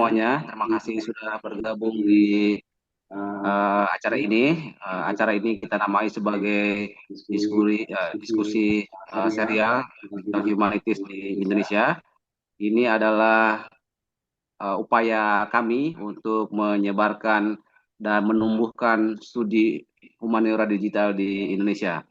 semuanya. Terima kasih sudah bergabung di acara ini. Acara ini kita namai sebagai diskusi serial Digital Humanities di Indonesia. Ini adalah upaya kami untuk menyebarkan dan menumbuhkan studi humaniora digital di Indonesia.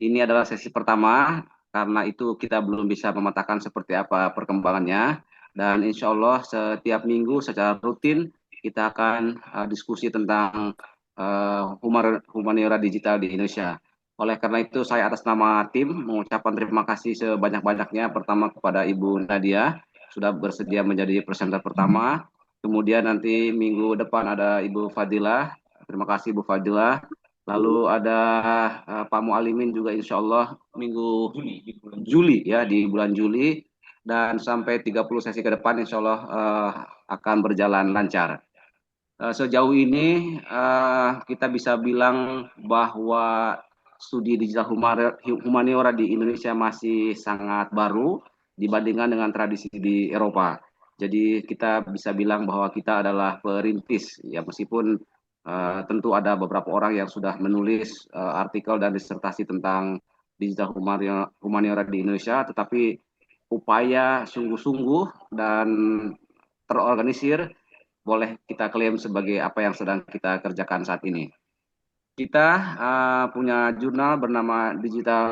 Ini adalah sesi pertama, karena itu kita belum bisa memetakan seperti apa perkembangannya. Dan insya Allah setiap minggu secara rutin kita akan diskusi tentang humaniora digital di Indonesia. Oleh karena itu saya atas nama tim mengucapkan terima kasih sebanyak-banyaknya pertama kepada Ibu Nadia sudah bersedia menjadi presenter pertama. Kemudian nanti minggu depan ada Ibu Fadilah. Terima kasih Ibu Fadilah. Lalu ada Pak Mualimin juga insya Allah minggu Juli ya, di bulan Juli, dan sampai 30 sesi ke depan insya Allah akan berjalan lancar. Sejauh ini kita bisa bilang bahwa studi digital humaniora di Indonesia masih sangat baru dibandingkan dengan tradisi di Eropa. Jadi kita bisa bilang bahwa kita adalah perintis ya, meskipun tentu ada beberapa orang yang sudah menulis artikel dan disertasi tentang digital humaniora di Indonesia, tetapi upaya sungguh-sungguh dan terorganisir boleh kita klaim sebagai apa yang sedang kita kerjakan saat ini. Kita punya jurnal bernama Digital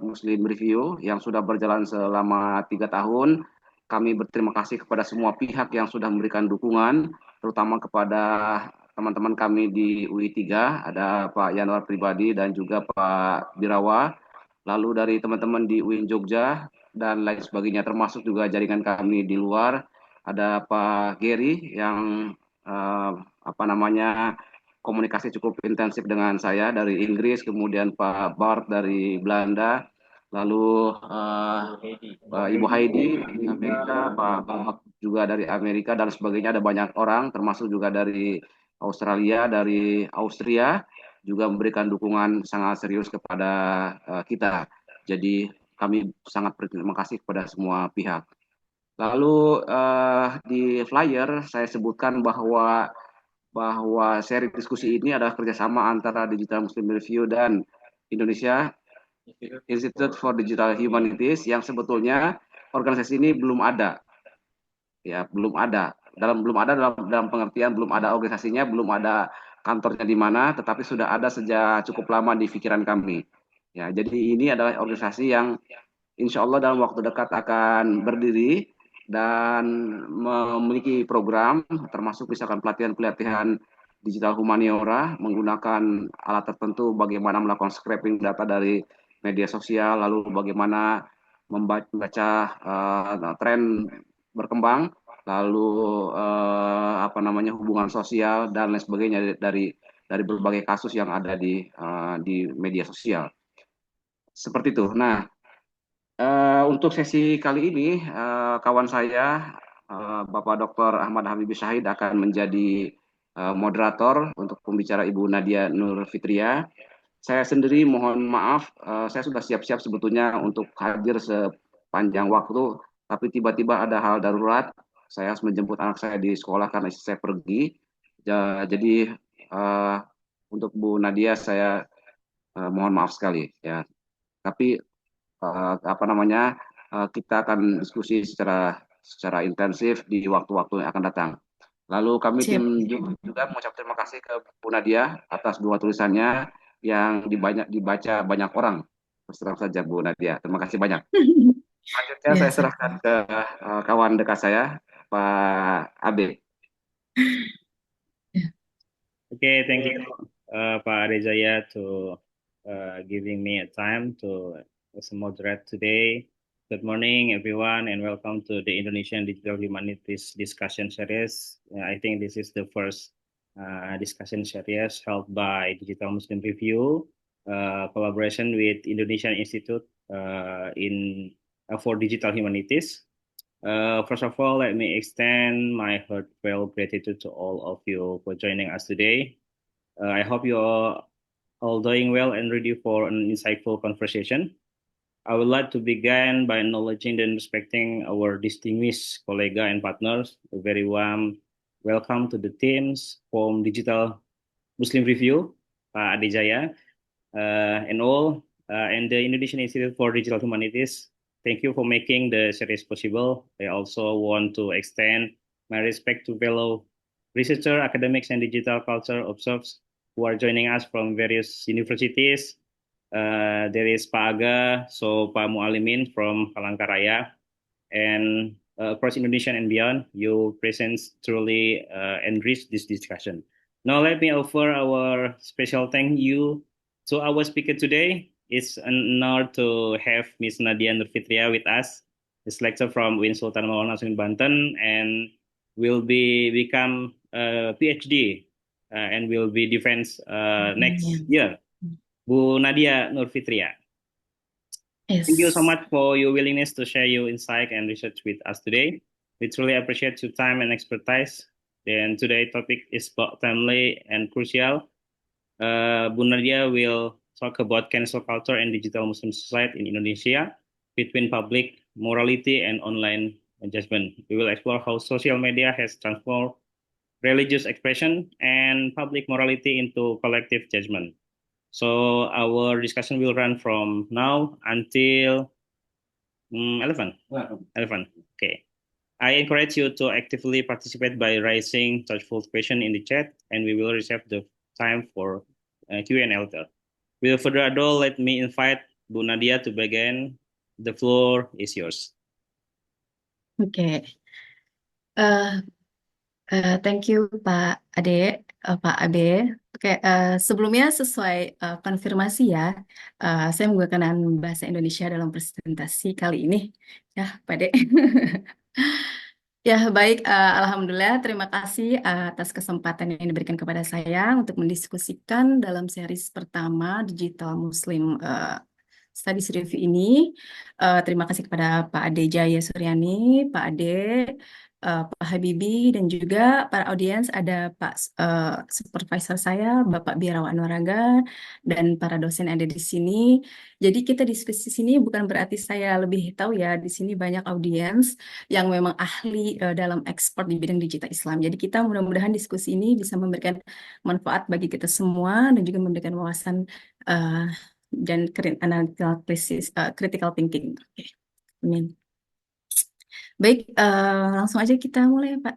Muslim Review yang sudah berjalan selama 3 tahun. Kami berterima kasih kepada semua pihak yang sudah memberikan dukungan, terutama kepada teman-teman kami di UI3, ada Pak Yanwar Pribadi dan juga Pak Birawa, lalu dari teman-teman di UIN Jogja, dan lain sebagainya, termasuk juga jaringan kami di luar, ada Pak Gary yang eh, apa namanya komunikasi cukup intensif dengan saya dari Inggris, kemudian Pak Bart dari Belanda, lalu Ibu Heidi dari Amerika, Pak Muhammad juga dari Amerika, dan sebagainya. Ada banyak orang, termasuk juga dari Australia, dari Austria, juga memberikan dukungan sangat serius kepada kita. Jadi kami sangat berterima kasih kepada semua pihak. Lalu di flyer saya sebutkan bahwa seri diskusi ini adalah kerjasama antara Digital Muslim Review dan Indonesia Institute for Digital Humanities, yang sebetulnya organisasi ini belum ada, ya belum ada. Dalam pengertian belum ada organisasinya, belum ada kantornya di mana, tetapi sudah ada sejak cukup lama di pikiran kami. Ya, jadi ini adalah organisasi yang insya Allah dalam waktu dekat akan berdiri dan memiliki program, termasuk misalkan pelatihan-pelatihan digital humaniora menggunakan alat tertentu, bagaimana melakukan scraping data dari media sosial, lalu bagaimana membaca tren berkembang, lalu apa namanya hubungan sosial dan lain sebagainya dari berbagai kasus yang ada di media sosial. Seperti itu. Nah, untuk sesi kali ini, kawan saya, Bapak Dr. Ahmad Habibie Syahid akan menjadi moderator untuk pembicara Ibu Nadia Nur Fitria. Saya sendiri mohon maaf, saya sudah siap-siap sebetulnya untuk hadir sepanjang waktu, tapi tiba-tiba ada hal darurat. Saya harus menjemput anak saya di sekolah karena istri saya pergi. Jadi eh, untuk Bu Nadia saya mohon maaf sekali ya. Tapi apa namanya kita akan diskusi secara intensif di waktu-waktu yang akan datang. Lalu kami tim Siap. juga mengucap terima kasih ke Bu Nadia atas dua tulisannya yang dibaca banyak orang. Terus terang saja Bu Nadia, terima kasih banyak. Selanjutnya Ya, saya serahkan ke kawan dekat saya, Pak Abe. ya. Okay, thank you, Pak Rezaya, to giving me a time to as a moderate today. Good morning, everyone, and welcome to the Indonesian Digital Humanities Discussion Series. I think this is the first discussion series held by Digital Muslim Review, collaboration with Indonesian Institute in for Digital Humanities. First of all, let me extend my heartfelt gratitude to all of you for joining us today. I hope you are all doing well and ready for an insightful conversation. I would like to begin by acknowledging and respecting our distinguished colleagues and partners. A very warm welcome to the teams from Digital Muslim Review, Pak Ade Jaya, and all, and the Indonesian Institute for Digital Humanities. Thank you for making the series possible. I also want to extend my respect to fellow researcher, academics, and digital culture observers who are joining us from various universities. There is Pak Aga, so Pak Mualimin from Palangkaraya, and across Indonesia and beyond. Your presence truly enriched this discussion. Now, let me offer our special thank you to our speaker today. It's an honor to have Miss Nadia Nurfitria with us, this lecturer from UIN Sultan Maulana Hasanuddin Banten, and will become a PhD and will be defense next year. Bu Nadia Nurfitria. Thank you so Yes. much for your willingness to share your insight and research with us today. We truly appreciate your time and expertise. Then today's topic is about timely and crucial. Bu Nadia will talk about cancel culture and digital Muslim society in Indonesia between public morality and online judgment. We will explore how social media has transformed religious expression and public morality into collective judgment. So our discussion will run from now until 11. 11. Okay. I encourage you to actively participate by raising thoughtful questions in the chat, and we will reserve the time for Q&A later. Without further ado, let me invite Bu Nadia to begin. The floor is yours. Oke. Thank you Pak Ade, Pak Abe. Oke, sebelumnya sesuai konfirmasi ya, saya menggunakan bahasa Indonesia dalam presentasi kali ini. Ya, Pak Ade. Ya, baik. Alhamdulillah, terima kasih atas kesempatan yang diberikan kepada saya untuk mendiskusikan dalam series pertama Digital Muslim Studies Review ini. Terima kasih kepada Pak Ade Jaya Suryani, Pak Ade, Pak Habibie, dan juga para audiens. Ada Pak supervisor saya, Bapak Biarawan Waraga, dan para dosen yang ada di sini. Jadi kita diskusi di sini bukan berarti saya lebih tahu ya. Di sini banyak audiens yang memang ahli dalam ekspor di bidang digital Islam. Jadi kita mudah-mudahan diskusi ini bisa memberikan manfaat bagi kita semua dan juga memberikan wawasan dan analytical critical thinking. Oke. Amin. Baik, langsung aja kita mulai Pak.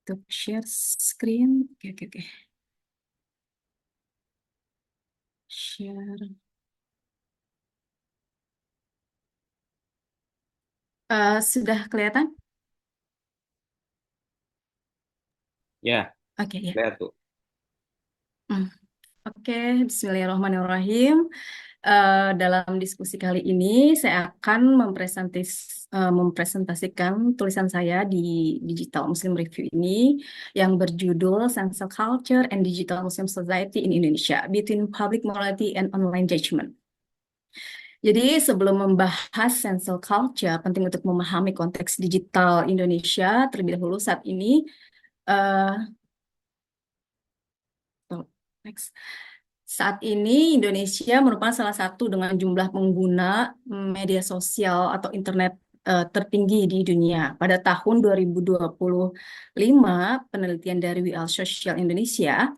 Untuk share screen. Oke. Share. Sudah kelihatan? Ya, Oke, ya. lihat tuh. Oke, Bismillahirrahmanirrahim. Dalam diskusi kali ini saya akan mempresentasikan tulisan saya di Digital Muslim Review ini yang berjudul Cancel Culture and Digital Muslim Society in Indonesia Between Public Morality and Online Judgment. Jadi sebelum membahas cancel culture, penting untuk memahami konteks digital Indonesia terlebih dahulu saat ini. Next. Saat ini Indonesia merupakan salah satu dengan jumlah pengguna media sosial atau internet tertinggi di dunia. Pada tahun 2025, penelitian dari WL Social Indonesia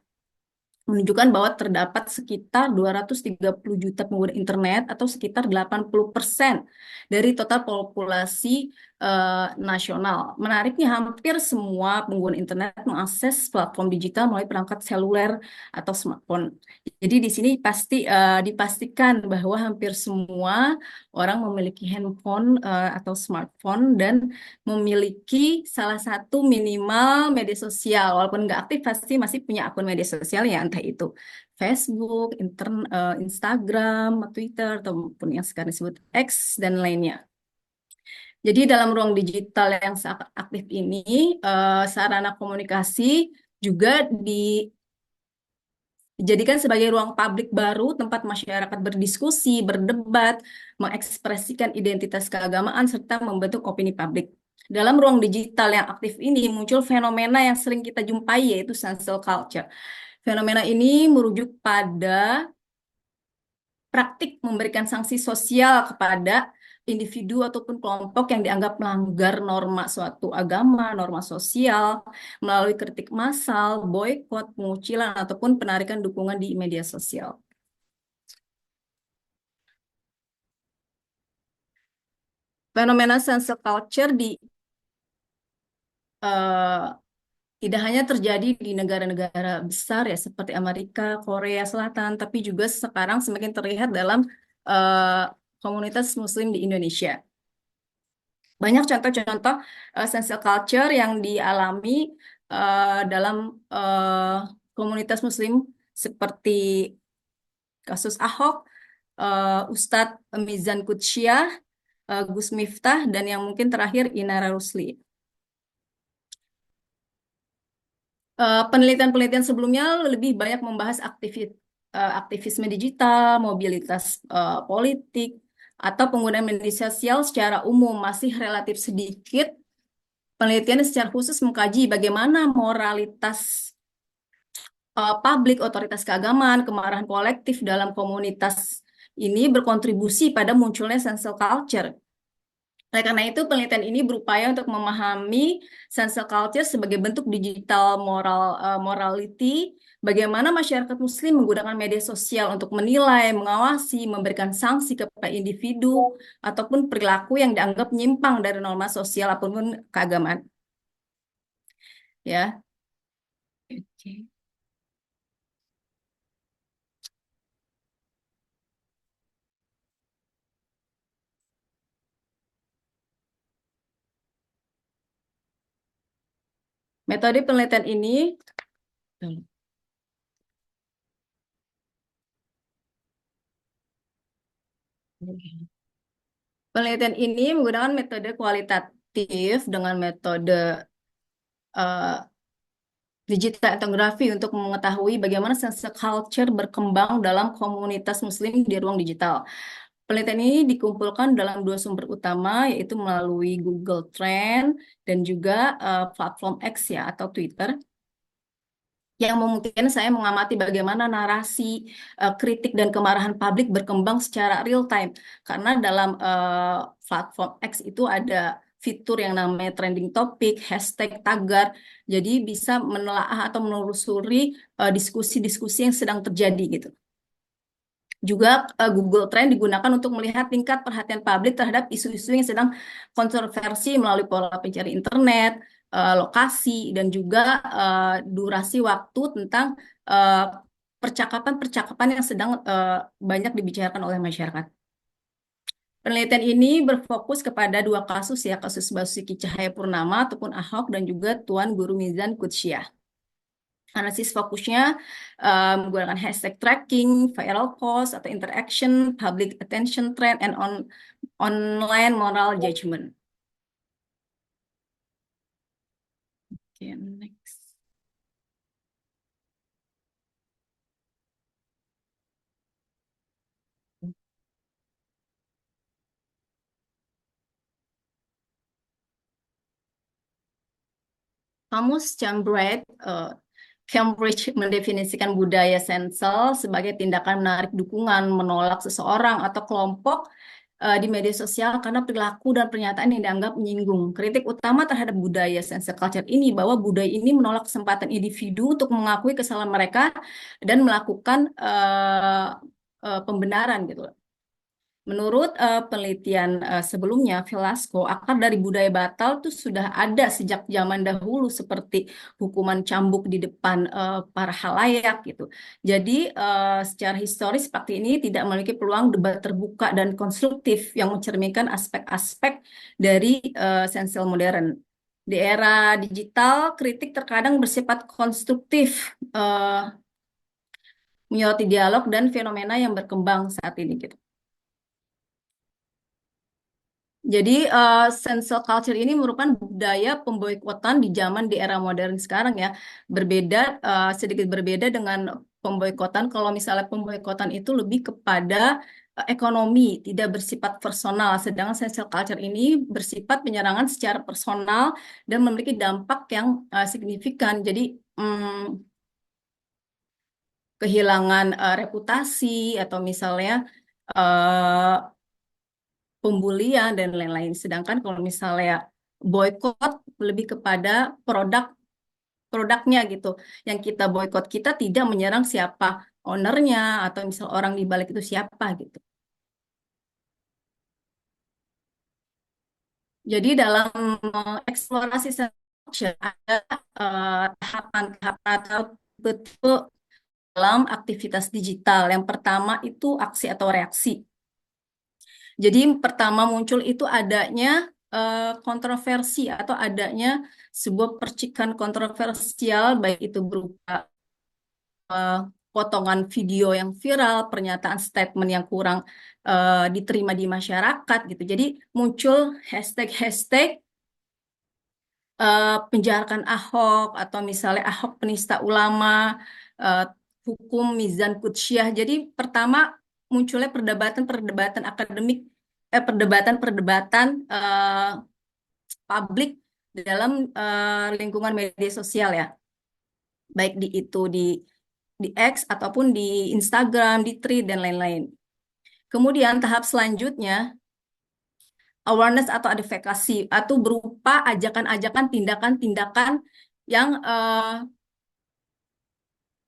menunjukkan bahwa terdapat sekitar 230 juta pengguna internet atau sekitar 80% dari total populasi nasional. Menariknya, hampir semua pengguna internet mengakses platform digital melalui perangkat seluler atau smartphone. Jadi di sini pasti dipastikan bahwa hampir semua orang memiliki handphone atau smartphone dan memiliki salah satu minimal media sosial. Walaupun nggak aktif, pasti masih punya akun media sosial ya, entah itu Facebook, Instagram, Twitter, ataupun yang sekarang disebut X dan lainnya. Jadi dalam ruang digital yang sangat aktif ini, sarana komunikasi juga dijadikan sebagai ruang publik baru, tempat masyarakat berdiskusi, berdebat, mengekspresikan identitas keagamaan, serta membentuk opini publik. Dalam ruang digital yang aktif ini muncul fenomena yang sering kita jumpai, yaitu cancel culture. Fenomena ini merujuk pada praktik memberikan sanksi sosial kepada individu ataupun kelompok yang dianggap melanggar norma suatu agama, norma sosial, melalui kritik massal, boikot, pengucilan, ataupun penarikan dukungan di media sosial. Fenomena cancel culture eh, tidak hanya terjadi di negara-negara besar ya seperti Amerika, Korea Selatan, tapi juga sekarang semakin terlihat dalam eh, komunitas Muslim di Indonesia. Banyak contoh-contoh cancel culture yang dialami dalam eh, komunitas Muslim seperti kasus Ahok, Ustadz Mizan Kutsyah, Gus Miftah, dan yang mungkin terakhir Inara Rusli. Penelitian-penelitian sebelumnya lebih banyak membahas aktivisme digital, mobilitas politik, atau penggunaan media sosial secara umum. Masih relatif sedikit penelitian secara khusus mengkaji bagaimana moralitas publik, otoritas keagamaan, kemarahan kolektif dalam komunitas ini berkontribusi pada munculnya cancel culture. Oleh karena itu, penelitian ini berupaya untuk memahami cancel culture sebagai bentuk digital morality, bagaimana masyarakat Muslim menggunakan media sosial untuk menilai, mengawasi, memberikan sanksi kepada individu ataupun perilaku yang dianggap menyimpang dari norma sosial ataupun keagamaan. Ya. Oke. Metode penelitian ini menggunakan metode kualitatif dengan metode digital etnografi untuk mengetahui bagaimana cancel culture berkembang dalam komunitas Muslim di ruang digital. Penelitian ini dikumpulkan dalam dua sumber utama, yaitu melalui Google Trend dan juga platform X ya atau Twitter, yang memungkinkan saya mengamati bagaimana narasi, kritik, dan kemarahan publik berkembang secara real time. Karena dalam platform X itu ada fitur yang namanya trending topic, hashtag, tagar, jadi bisa menelaah atau menelusuri diskusi-diskusi yang sedang terjadi gitu. Juga Google Trend digunakan untuk melihat tingkat perhatian publik terhadap isu-isu yang sedang kontroversi melalui pola pencari internet, lokasi, dan juga durasi waktu tentang eh, percakapan-percakapan yang sedang banyak dibicarakan oleh masyarakat. Penelitian ini berfokus kepada dua kasus ya, kasus Basuki Cahayapurnama ataupun Ahok dan juga Tuan Guru Mizan Kutsyah. Analisis fokusnya menggunakan hashtag tracking, viral post atau interaction, public attention trend, and online moral judgment. Okay, next. Kamus Cambridge mendefinisikan budaya cancel sebagai tindakan menarik dukungan, menolak seseorang atau kelompok di media sosial karena perilaku dan pernyataan yang dianggap menyinggung. Kritik utama terhadap budaya cancel culture ini bahwa budaya ini menolak kesempatan individu untuk mengakui kesalahan mereka dan melakukan pembenaran gitu. Menurut penelitian sebelumnya, Velasco, akar dari budaya batal itu sudah ada sejak zaman dahulu seperti hukuman cambuk di depan para halayak gitu. Jadi secara historis seperti ini tidak memiliki peluang debat terbuka dan konstruktif yang mencerminkan aspek-aspek dari cancel modern. Di era digital, kritik terkadang bersifat konstruktif, menyoroti dialog dan fenomena yang berkembang saat ini gitu. Jadi cancel culture ini merupakan budaya pemboikotan di zaman di era modern sekarang ya. Berbeda sedikit berbeda dengan pemboikotan kalau misalnya pemboikotan itu lebih kepada ekonomi, tidak bersifat personal. Sedangkan cancel culture ini bersifat penyerangan secara personal dan memiliki dampak yang signifikan. Jadi kehilangan reputasi atau misalnya pembulian dan lain-lain. Sedangkan kalau misalnya boykot lebih kepada produknya gitu. Yang kita boykot, kita tidak menyerang siapa ownernya atau misal orang di balik itu siapa gitu. Jadi dalam eksplorasi sensor ada tahapan-tahapan atau betul dalam aktivitas digital. Yang pertama itu aksi atau reaksi. Jadi pertama muncul itu adanya kontroversi atau adanya sebuah percikan kontroversial, baik itu berupa eh, potongan video yang viral, pernyataan statement yang kurang diterima di masyarakat gitu. Jadi muncul hashtag-hashtag penjarakan Ahok atau misalnya Ahok penista ulama, eh, hukum Mizan Kutsyah. Jadi pertama munculnya perdebatan-perdebatan akademik, perdebatan-perdebatan publik dalam lingkungan media sosial ya, baik di X ataupun di Instagram, di Thread dan lain-lain. Kemudian tahap selanjutnya awareness atau advokasi atau berupa ajakan-ajakan tindakan-tindakan yang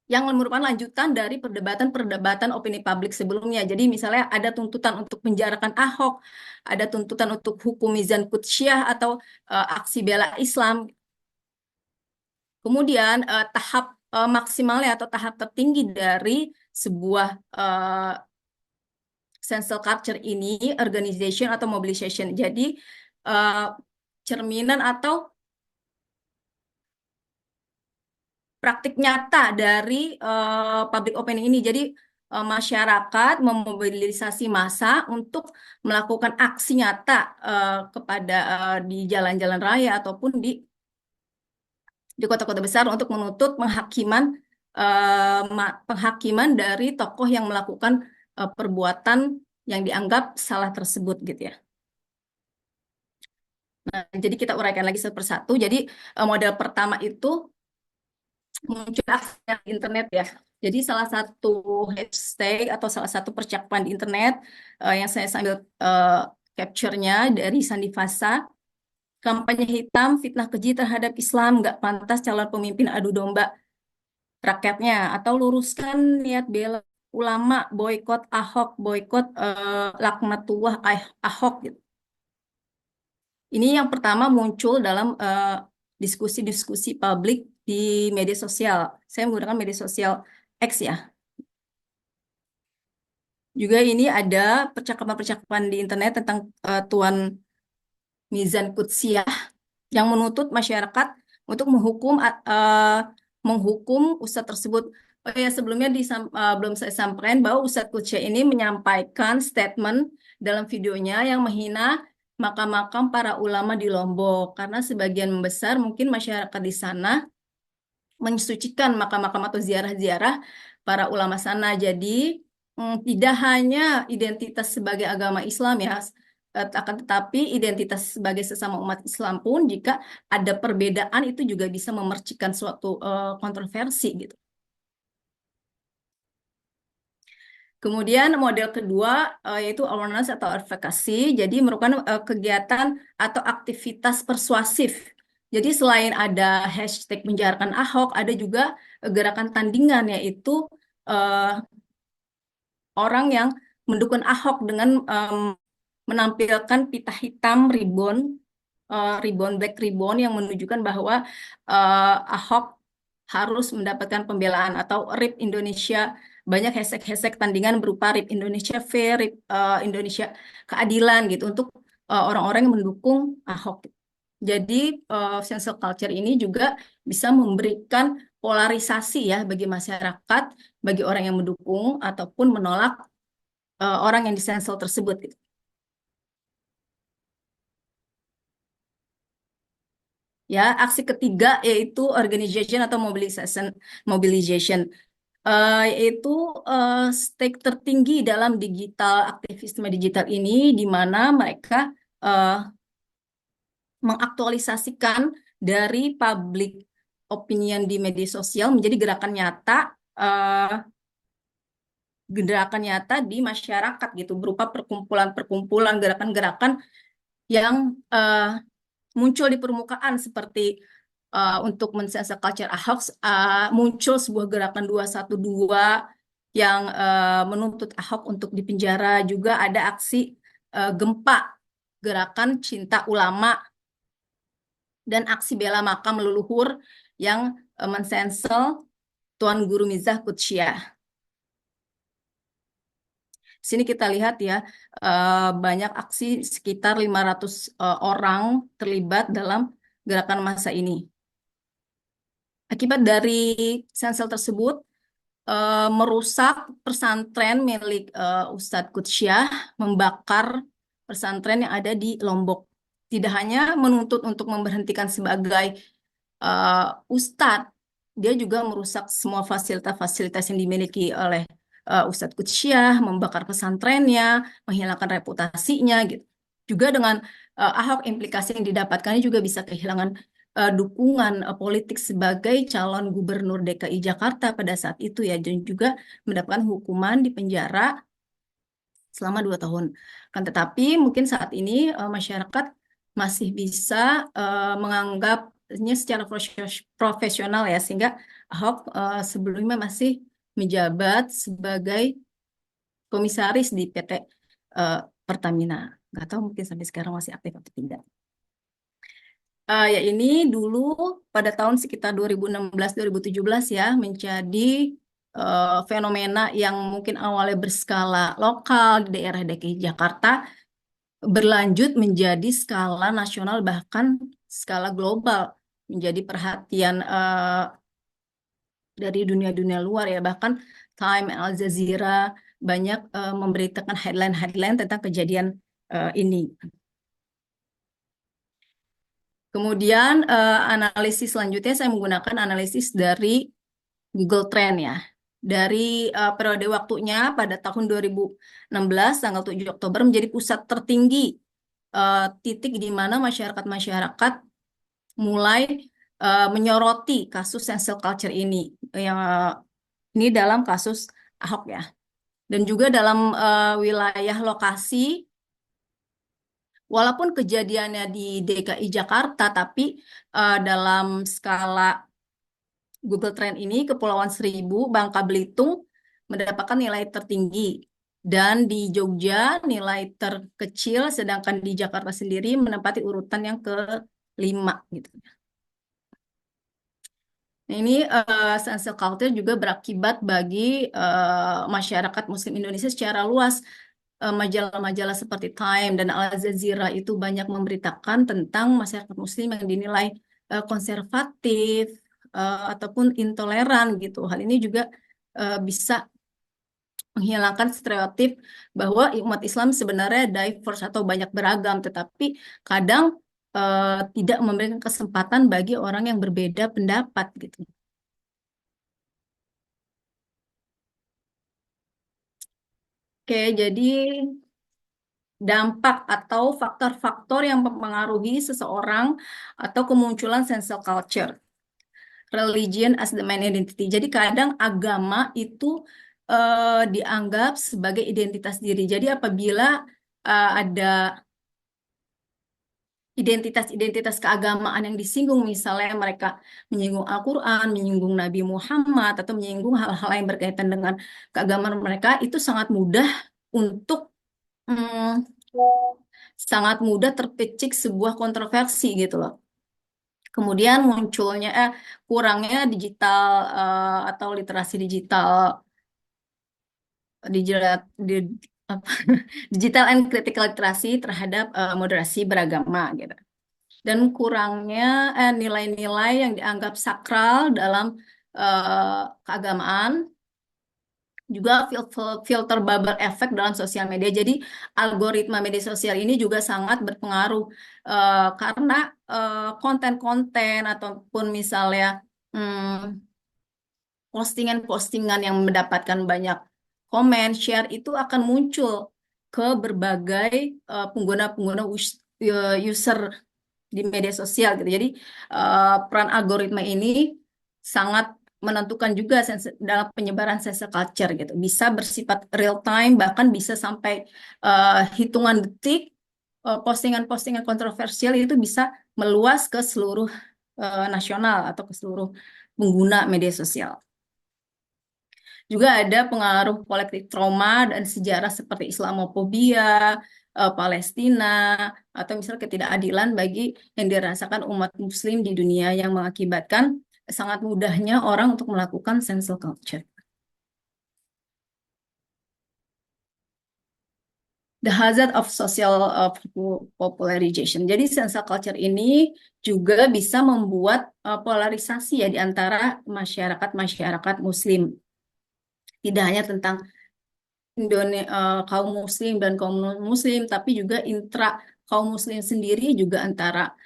merupakan lanjutan dari perdebatan-perdebatan opini publik sebelumnya. Jadi misalnya ada tuntutan untuk penjarakan Ahok, ada tuntutan untuk hukum Mizan Kutsyah atau aksi bela Islam. Kemudian tahap maksimalnya atau tahap tertinggi dari sebuah cancel culture ini organization atau mobilization. Jadi cerminan atau praktik nyata dari public opinion ini. Jadi masyarakat memobilisasi massa untuk melakukan aksi nyata kepada di jalan-jalan raya ataupun di kota-kota besar untuk menuntut penghakiman dari tokoh yang melakukan perbuatan yang dianggap salah tersebut gitu ya. Nah, jadi kita uraikan lagi satu persatu. Jadi model pertama itu muncul aksi di internet ya. Jadi salah satu hashtag atau salah satu percakapan di internet yang saya sambil capture-nya dari Sandi Fasa, kampanye hitam, fitnah keji terhadap Islam, nggak pantas calon pemimpin adu domba rakyatnya, atau luruskan niat bela ulama, boykot Ahok, boykot laknatullah Ahok gitu. Ini yang pertama muncul dalam diskusi-diskusi publik di media sosial. Saya menggunakan media sosial X ya. Juga ini ada percakapan-percakapan di internet tentang Tuan Mizan Kutsyah yang menuntut masyarakat untuk menghukum ustadz tersebut. Oh ya, sebelumnya belum saya sampaikan bahwa Ustadz Kutsyah ini menyampaikan statement dalam videonya yang menghina makam-makam para ulama di Lombok karena sebagian besar mungkin masyarakat di sana mensucikan makam-makam atau ziarah-ziarah para ulama sana. Jadi tidak hanya identitas sebagai agama Islam ya, akan tetapi identitas sebagai sesama umat Islam pun jika ada perbedaan itu juga bisa memercikan suatu kontroversi gitu. Kemudian model kedua yaitu awareness atau advokasi, jadi merupakan kegiatan atau aktivitas persuasif. Jadi selain ada hashtag penjarakan Ahok, ada juga gerakan tandingan yaitu uh, orang yang mendukung Ahok dengan menampilkan pita hitam ribbon black ribbon yang menunjukkan bahwa Ahok harus mendapatkan pembelaan atau RIP Indonesia. Banyak hashtag-hashtag tandingan berupa RIP Indonesia Fair, RIP Indonesia Keadilan gitu untuk orang-orang yang mendukung Ahok. Jadi cancel culture ini juga bisa memberikan polarisasi ya bagi masyarakat, bagi orang yang mendukung ataupun menolak orang yang disensor tersebut gitu. Ya, aksi ketiga yaitu organization atau mobilization. Yaitu stake tertinggi dalam aktivisme digital ini di mana mereka uh, mengaktualisasikan dari public opinion di media sosial menjadi gerakan nyata gerakan nyata di masyarakat gitu, berupa perkumpulan-perkumpulan, gerakan-gerakan yang muncul di permukaan seperti untuk men-cancel culture Ahok, muncul sebuah gerakan 212 yang menuntut Ahok untuk dipenjara. Juga ada aksi gempa, gerakan cinta ulama, dan aksi bela makam leluhur yang men-cancel Tuan Guru Mirzah Kudsyah. Sini kita lihat ya, banyak aksi, sekitar 500 orang terlibat dalam gerakan massa ini. Akibat dari cancel tersebut, merusak pesantren milik Ustadz Kudsyah, membakar pesantren yang ada di Lombok. Tidak hanya menuntut untuk memberhentikan sebagai Ustadz, dia juga merusak semua fasilitas-fasilitas yang dimiliki oleh Ustadz Kudsyah, membakar pesantrennya, menghilangkan reputasinya gitu. Juga dengan Ahok, implikasi yang didapatkannya juga bisa kehilangan dukungan politik sebagai calon gubernur DKI Jakarta pada saat itu ya, dan juga mendapatkan hukuman di penjara selama 2 tahun. Kan tetapi mungkin saat ini masyarakat masih bisa menganggapnya secara profesional ya, sehingga Ahok sebelumnya masih menjabat sebagai komisaris di PT Pertamina. Nggak tahu mungkin sampai sekarang masih aktif atau tidak. Ya ini dulu pada tahun sekitar 2016-2017 ya, menjadi fenomena yang mungkin awalnya berskala lokal di daerah DKI Jakarta, berlanjut menjadi skala nasional bahkan skala global, menjadi perhatian dari dunia-dunia luar ya. Bahkan Time, Al Jazeera banyak memberitakan headline-headline tentang kejadian ini. Kemudian analisis selanjutnya saya menggunakan analisis dari Google Trend ya. Dari periode waktunya pada tahun 2016 tanggal 7 Oktober menjadi pusat tertinggi, titik di mana masyarakat mulai menyoroti kasus cancel culture ini. Yang ini dalam kasus Ahok ya. Dan juga dalam wilayah lokasi, walaupun kejadiannya di DKI Jakarta, tapi dalam skala Google Trend ini, Kepulauan Seribu, Bangka Belitung mendapatkan nilai tertinggi. Dan di Jogja nilai terkecil, sedangkan di Jakarta sendiri menempati urutan yang ke-5 gitu. Nah, ini cancel culture juga berakibat bagi masyarakat Muslim Indonesia secara luas. Majalah-majalah seperti Time dan Al Jazeera itu banyak memberitakan tentang masyarakat Muslim yang dinilai konservatif ataupun intoleran gitu. Hal ini juga bisa menghilangkan stereotip bahwa umat Islam sebenarnya diverse atau banyak beragam, tetapi kadang tidak memberikan kesempatan bagi orang yang berbeda pendapat gitu. Oke, jadi dampak atau faktor-faktor yang mempengaruhi seseorang atau kemunculan cancel culture. Religion as the main identity. Jadi kadang agama itu dianggap sebagai identitas diri. Jadi apabila ada identitas-identitas keagamaan yang disinggung, misalnya mereka menyinggung Al-Quran, menyinggung Nabi Muhammad, atau menyinggung hal-hal yang berkaitan dengan keagamaan mereka, itu sangat mudah untuk sangat mudah terpicik sebuah kontroversi gitu loh. Kemudian munculnya kurangnya digital atau literasi digital, digital and critical literasi terhadap moderasi beragama gitu. Dan kurangnya nilai-nilai yang dianggap sakral dalam keagamaan, juga filter bubble effect dalam sosial media. Jadi algoritma media sosial ini juga sangat berpengaruh karena konten-konten ataupun misalnya postingan-postingan yang mendapatkan banyak komen, share itu akan muncul ke berbagai pengguna-pengguna user di media sosial gitu. Jadi peran algoritma ini sangat menentukan juga dalam penyebaran cancel culture gitu. Bisa bersifat real time, bahkan bisa sampai hitungan detik. Postingan-postingan kontroversial itu bisa meluas ke seluruh nasional atau ke seluruh pengguna media sosial. Juga ada pengaruh kolektif trauma dan sejarah seperti Islamofobia, Palestina, atau misalnya ketidakadilan bagi yang dirasakan umat Muslim di dunia yang mengakibatkan sangat mudahnya orang untuk melakukan cancel culture. The hazard of social popularization. Jadi cancel culture ini juga bisa membuat polarisasi ya di antara masyarakat Muslim. Tidak hanya tentang kaum Muslim dan kaum non Muslim, tapi juga intra kaum Muslim sendiri juga antara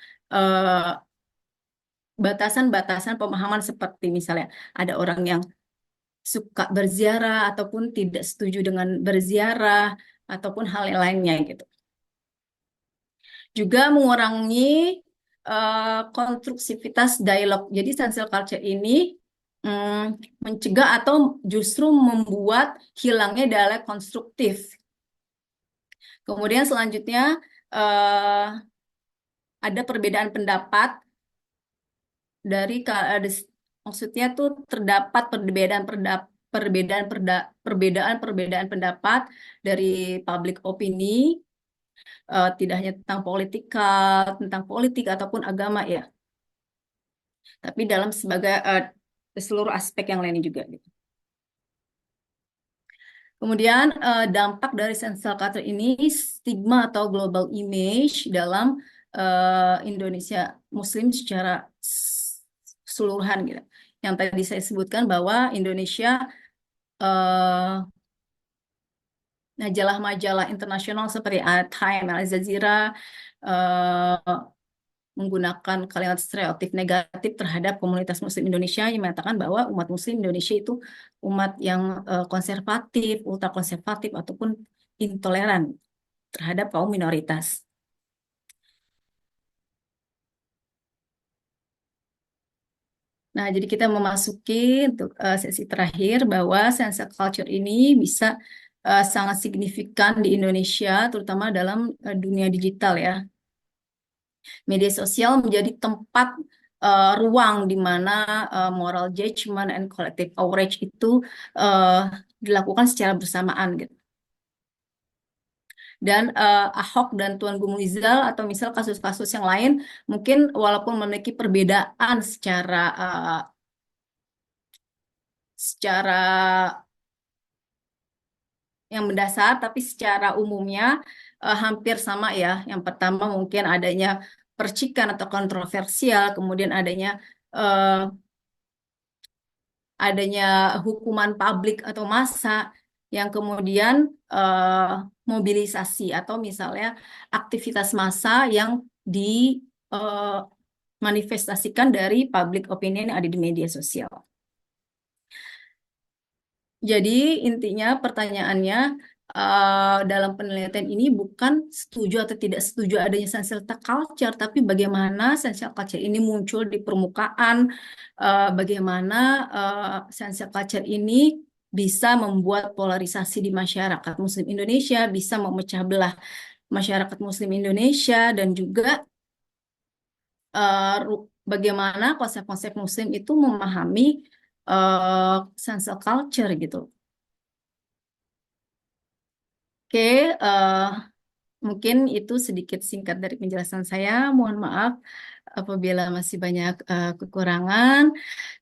batasan-batasan pemahaman seperti misalnya ada orang yang suka berziarah ataupun tidak setuju dengan berziarah ataupun hal yang lainnya gitu. Juga mengurangi konstruksivitas dialog. Jadi cancel culture ini mencegah atau justru membuat hilangnya dialog konstruktif. Kemudian selanjutnya ada perbedaan pendapat maksudnya tuh terdapat perbedaan pendapat dari public opini, tidak hanya tentang tentang politik ataupun agama ya, tapi dalam seluruh aspek yang lainnya juga gitu. Kemudian dampak dari cancel culture ini stigma atau global image dalam Indonesia Muslim secara keseluruhan gitu. Yang tadi saya sebutkan bahwa Indonesia majalah-majalah internasional seperti Time, Al Jazeera menggunakan kalimat stereotip negatif terhadap komunitas Muslim Indonesia yang mengatakan bahwa umat Muslim Indonesia itu umat yang konservatif, ultra konservatif ataupun intoleran terhadap kaum minoritas. Nah, jadi kita memasuki untuk sesi terakhir bahwa cancel culture ini bisa sangat signifikan di Indonesia, terutama dalam dunia digital ya. Media sosial menjadi tempat ruang di mana moral judgment and collective outrage itu dilakukan secara bersamaan gitu. Dan Ahok dan Tuan Gumuizal atau misal kasus-kasus yang lain mungkin walaupun memiliki perbedaan secara yang mendasar, tapi secara umumnya hampir sama ya. Yang pertama mungkin adanya percikan atau kontroversial, kemudian adanya hukuman publik atau massa yang kemudian mobilisasi atau misalnya aktivitas massa yang dimanifestasikan dari public opinion yang ada di media sosial. Jadi intinya pertanyaannya dalam penelitian ini bukan setuju atau tidak setuju adanya cancel culture, tapi bagaimana cancel culture ini muncul di permukaan, bagaimana cancel culture ini bisa membuat polarisasi di masyarakat Muslim Indonesia, bisa memecah belah masyarakat Muslim Indonesia, dan juga bagaimana konsep-konsep Muslim itu memahami cancel culture gitu. Oke, mungkin itu sedikit singkat dari penjelasan saya. Mohon maaf apabila masih banyak kekurangan.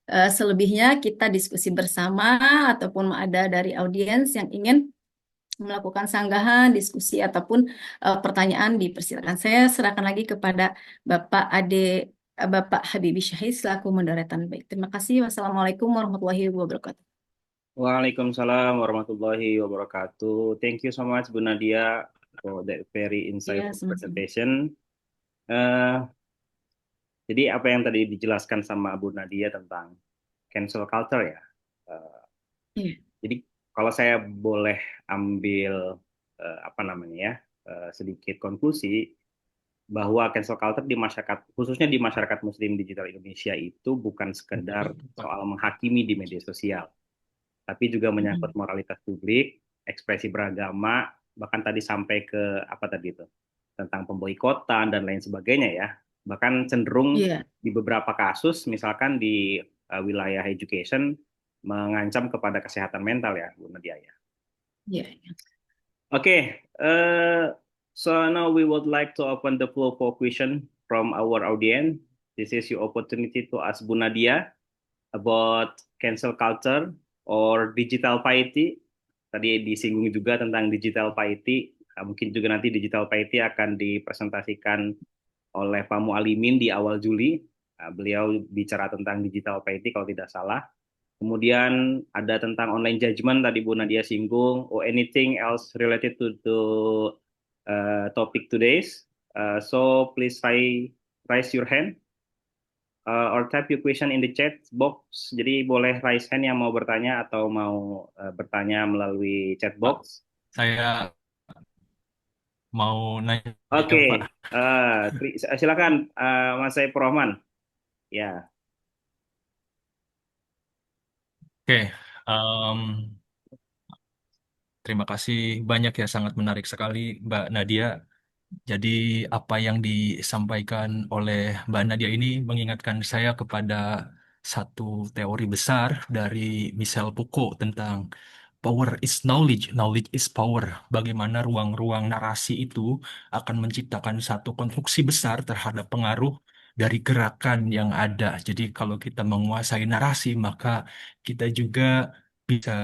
Selebihnya kita diskusi bersama ataupun ada dari audiens yang ingin melakukan sanggahan, diskusi ataupun pertanyaan dipersilakan. Saya serahkan lagi kepada Bapak Habibie Syahid selaku moderator. Baik, terima kasih. Wassalamualaikum warahmatullahi wabarakatuh. Waalaikumsalam warahmatullahi wabarakatuh. Thank you so much Bu Nadia for that very insightful presentation. Jadi apa yang tadi dijelaskan sama Bu Nadia tentang cancel culture ya. Jadi kalau saya boleh ambil sedikit konklusi, bahwa cancel culture di masyarakat, khususnya di masyarakat Muslim digital Indonesia itu bukan sekedar soal menghakimi di media sosial, tapi juga menyangkut moralitas publik, ekspresi beragama, bahkan tadi sampai ke apa tadi itu tentang pemboikotan dan lain sebagainya ya. Bahkan cenderung Iya, di beberapa kasus, misalkan di wilayah education, mengancam kepada kesehatan mental ya, Bu Nadia ya. iya. Okay, so now we would like to open the floor for question from our audience. This is your opportunity to ask Bu Nadia about cancel culture or digital piety. Tadi disinggung juga tentang digital piety. Mungkin juga nanti digital piety akan dipresentasikan oleh Pak Mualimin di awal Juli. Beliau bicara tentang digital piety kalau tidak salah. Kemudian ada tentang online judgment tadi Bu Nadia singgung, or anything else related to topic today's. So please raise your hand or type your question in the chat box. Jadi boleh raise hand yang mau bertanya atau mau bertanya melalui chat Pak, box. saya mau nanya, Oke, Pak. silakan Mas Saifur Rahman. Ya, Oke, em, terima kasih banyak ya, sangat menarik sekali Mbak Nadia. Jadi apa yang disampaikan oleh Mbak Nadia ini mengingatkan saya kepada satu teori besar dari Michel Foucault tentang power is knowledge, knowledge is power. Bagaimana ruang-ruang narasi itu akan menciptakan satu konstruksi besar terhadap pengaruh dari gerakan yang ada. Jadi kalau kita menguasai narasi, maka kita juga bisa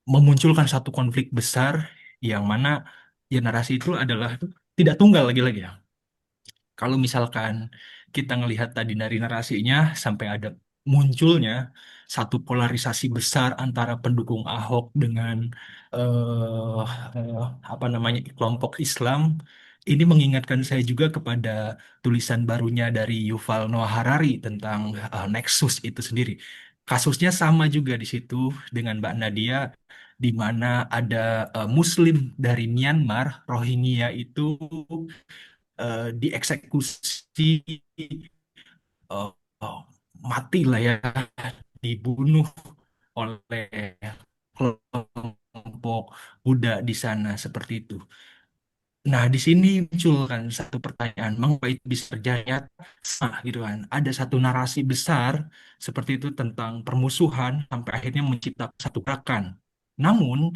memunculkan satu konflik besar yang mana ya narasi itu adalah tidak tunggal lagi-lagi ya. Kalau misalkan kita ngelihat tadi dari narasinya sampai ada munculnya satu polarisasi besar antara pendukung Ahok dengan eh, eh, apa namanya kelompok Islam, ini mengingatkan saya juga kepada tulisan barunya dari Yuval Noah Harari tentang Nexus itu sendiri. Kasusnya sama juga di situ dengan Mbak Nadia, di mana ada Muslim dari Myanmar, Rohingya itu dieksekusi, eh, oh, mati lah ya, dibunuh oleh kelompok Buddha di sana seperti itu. Nah, di sini muncul kan satu pertanyaan, mengapa itu bisa terjadi? Nah, gitu kan. Ada satu narasi besar seperti itu tentang permusuhan sampai akhirnya menciptakan satu gerakan. Namun,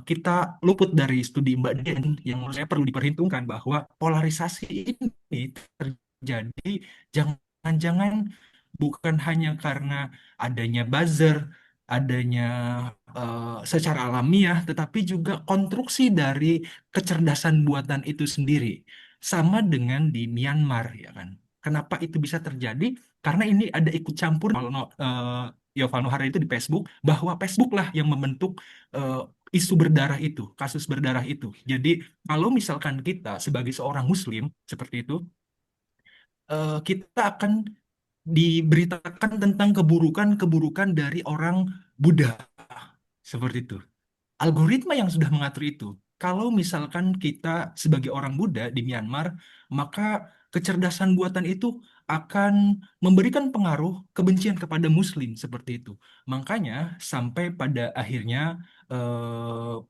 kita luput dari studi Mbak Den yang menurut saya perlu diperhitungkan bahwa polarisasi ini terjadi jangan-jangan bukan hanya karena adanya buzzer, adanya secara alamiah, tetapi juga konstruksi dari kecerdasan buatan itu sendiri. Sama dengan di Myanmar, ya kan. Kenapa itu bisa terjadi? Karena ini ada ikut campur Yuval Noah Harari itu di Facebook, bahwa Facebook lah yang membentuk eh, isu berdarah itu, kasus berdarah itu. Jadi kalau misalkan kita sebagai seorang Muslim seperti itu, kita akan diberitakan tentang keburukan-keburukan dari orang Buddha seperti itu. Algoritma yang sudah mengatur itu. Kalau misalkan kita sebagai orang Buddha di Myanmar, maka kecerdasan buatan itu akan memberikan pengaruh kebencian kepada Muslim seperti itu. Makanya sampai pada akhirnya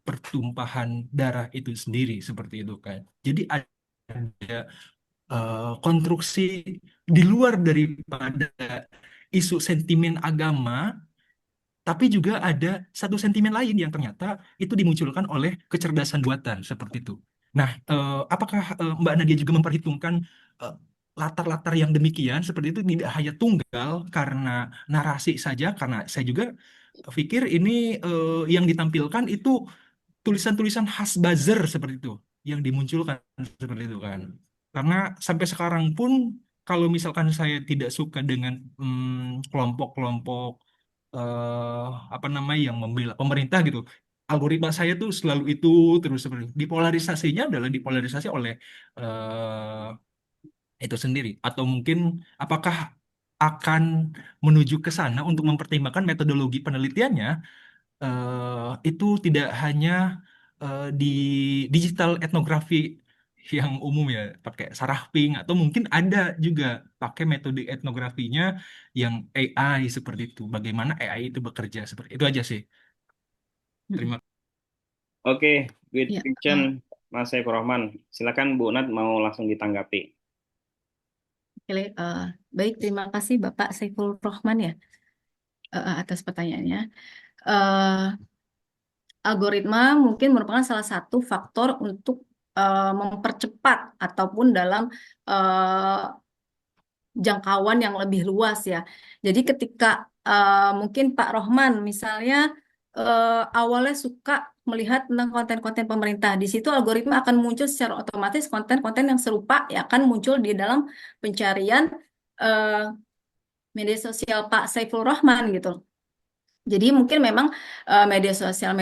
pertumpahan darah itu sendiri seperti itu kan. Jadi ada konstruksi di luar daripada isu sentimen agama, tapi juga ada satu sentimen lain yang ternyata itu dimunculkan oleh kecerdasan buatan seperti itu. Nah, apakah Mbak Nadia juga memperhitungkan eh, latar-latar yang demikian seperti itu tidak hanya tunggal karena narasi saja? Karena saya juga pikir ini yang ditampilkan itu tulisan-tulisan khas buzzer seperti itu yang dimunculkan seperti itu kan. Karena sampai sekarang pun kalau misalkan saya tidak suka dengan kelompok-kelompok apa namanya yang membela pemerintah gitu, algoritma saya tuh selalu itu terus seperti itu. Dipolarisasinya adalah dipolarisasi oleh eh, itu sendiri atau mungkin apakah akan menuju ke sana untuk mempertimbangkan metodologi penelitiannya itu tidak hanya di digital etnografi yang umum ya, pakai sarafing atau mungkin ada juga pakai metode etnografinya yang AI seperti itu. Bagaimana AI itu bekerja seperti itu aja sih. Mm-mm. Terima Oke, good Ya, question, Mas Saiful Rahman. Silakan Bu Nat mau langsung ditanggapi. oke, baik, terima kasih Bapak Saiful Rohman ya atas pertanyaannya. Eh, Algoritma mungkin merupakan salah satu faktor untuk mempercepat ataupun dalam eh, jangkauan yang lebih luas ya. Jadi ketika mungkin Pak Rohman misalnya awalnya suka melihat tentang konten-konten pemerintah, di situ algoritma akan muncul secara otomatis konten-konten yang serupa ya akan muncul di dalam pencarian eh, media sosial Pak Saiful Rohman gitu. Jadi mungkin memang media sosial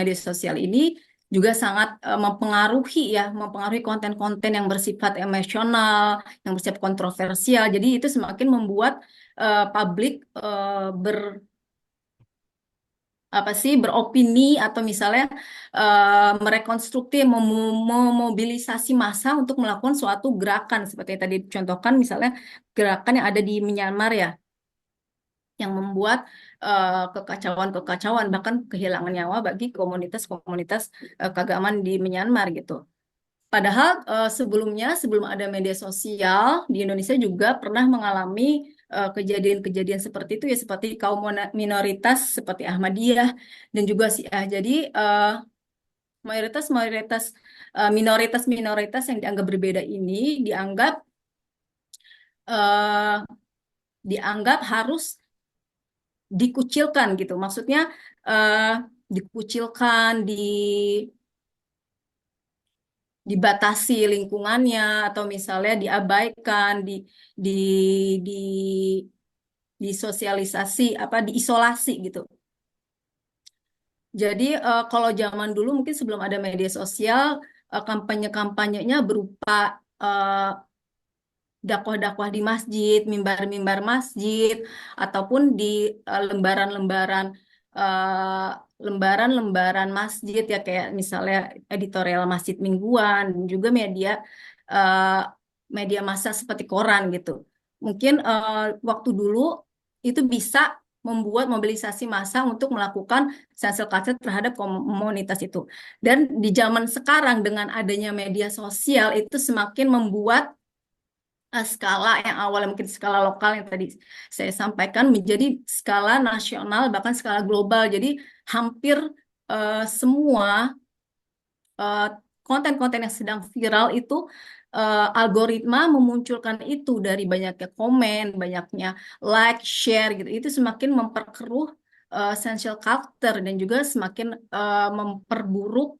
ini juga sangat mempengaruhi konten-konten yang bersifat emosional, yang bersifat kontroversial. Jadi itu semakin membuat publik beropini atau misalnya merekonstruksi, memobilisasi massa untuk melakukan suatu gerakan seperti yang tadi dicontohkan misalnya gerakan yang ada di Myanmar ya, yang membuat kekacauan-kekacauan bahkan kehilangan nyawa bagi komunitas-komunitas keagamaan di Myanmar gitu. Padahal sebelumnya sebelum ada media sosial di Indonesia juga pernah mengalami kejadian-kejadian seperti itu ya seperti kaum minoritas seperti Ahmadiyah dan juga Syiah. Jadi mayoritas-mayoritas minoritas-minoritas yang dianggap berbeda ini eh, dianggap harus dikucilkan gitu. Maksudnya eh, dikucilkan, dibatasi lingkungannya atau misalnya diabaikan, di di disosialisasi diisolasi gitu. Jadi kalau zaman dulu mungkin sebelum ada media sosial kampanye-kampanyenya berupa eh, dakwah-dakwah di masjid, mimbar-mimbar masjid, ataupun di lembaran-lembaran eh, lembaran-lembaran masjid ya kayak misalnya editorial masjid mingguan, dan juga eh, media massa seperti koran gitu. Mungkin waktu dulu itu bisa membuat mobilisasi massa untuk melakukan cancel culture terhadap komunitas itu. Dan di zaman sekarang dengan adanya media sosial itu semakin membuat skala yang awalnya mungkin skala lokal yang tadi saya sampaikan menjadi skala nasional bahkan skala global. Jadi hampir semua eh, konten-konten yang sedang viral itu algoritma memunculkan itu dari banyaknya komen, banyaknya like, share gitu. Itu semakin memperkeruh essential culture dan juga semakin memperburuk